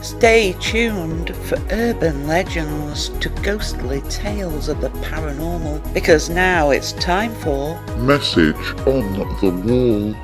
Stay tuned for urban legends to ghostly tales of the paranormal, because now it's time for Message on the Wall.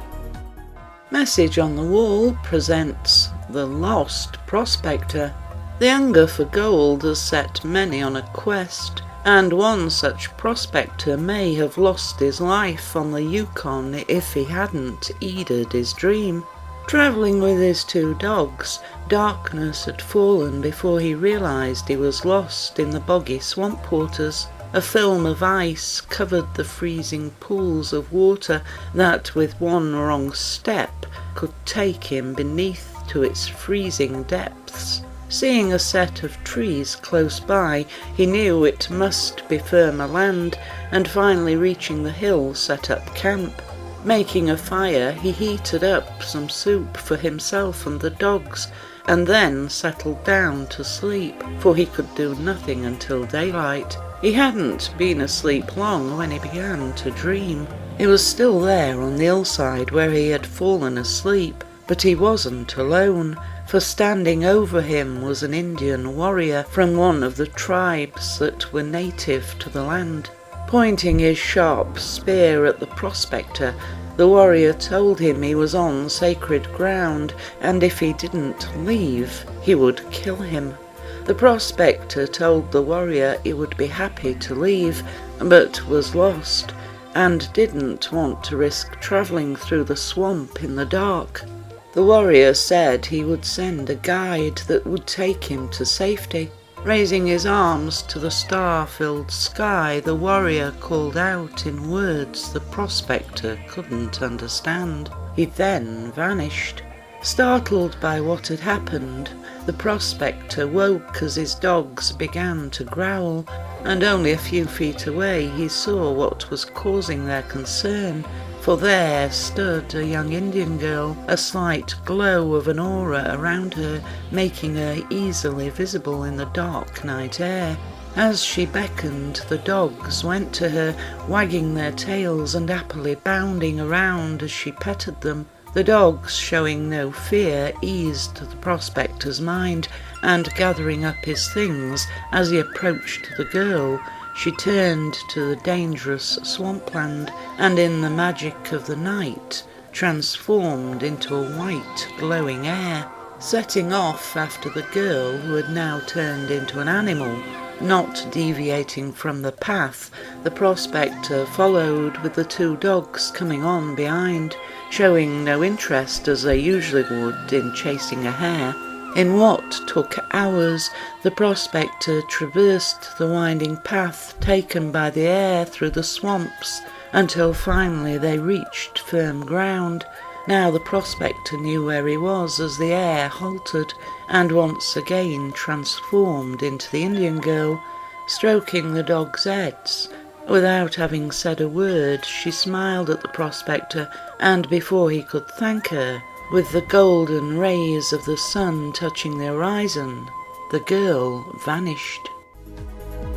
Message on the Wall presents The Lost Prospector. The hunger for gold has set many on a quest, and one such prospector may have lost his life on the Ukon if he hadn't heeded his dream. Travelling with his two dogs, darkness had fallen before he realised he was lost in the boggy swamp waters. A film of ice covered the freezing pools of water that with one wrong step could take him beneath to its freezing depths. Seeing a set of trees close by, he knew it must be firmer land, and finally reaching the hill set up camp. Making a fire, he heated up some soup for himself and the dogs, and then settled down to sleep, for he could do nothing until daylight. He hadn't been asleep long when he began to dream. He was still there on the hillside where he had fallen asleep, but he wasn't alone, for standing over him was an Indian warrior from one of the tribes that were native to the land. Pointing his sharp spear at the prospector, the warrior told him he was on sacred ground, and if he didn't leave, he would kill him. The prospector told the warrior he would be happy to leave, but was lost, and didn't want to risk travelling through the swamp in the dark. The warrior said he would send a guide that would take him to safety. Raising his arms to the star-filled sky, the warrior called out in words the prospector couldn't understand. He then vanished. Startled by what had happened, the prospector woke as his dogs began to growl, and only a few feet away he saw what was causing their concern, for there stood a young Indian girl, a slight glow of an aura around her, making her easily visible in the dark night air. As she beckoned, the dogs went to her, wagging their tails and happily bounding around as she petted them. The dogs, showing no fear, eased the prospector's mind, and gathering up his things as he approached the girl, she turned to the dangerous swampland, and in the magic of the night transformed into a white glowing air, setting off after the girl, who had now turned into an animal. Not deviating from the path, the prospector followed with the two dogs coming on behind, showing no interest as they usually would in chasing a hare. In what took hours, the prospector traversed the winding path taken by the air through the swamps, until finally they reached firm ground. Now the prospector knew where he was as the air halted, and once again transformed into the Indian girl. Stroking the dogs' heads, without having said a word, she smiled at the prospector, and before he could thank her, with the golden rays of the sun touching the horizon, the girl vanished.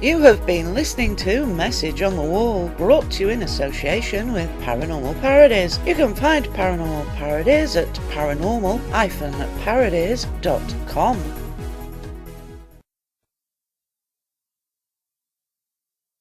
You have been listening to Message on the Wall, brought to you in association with Paranormal Parodies. You can find Paranormal Parodies at paranormal-parodies.com.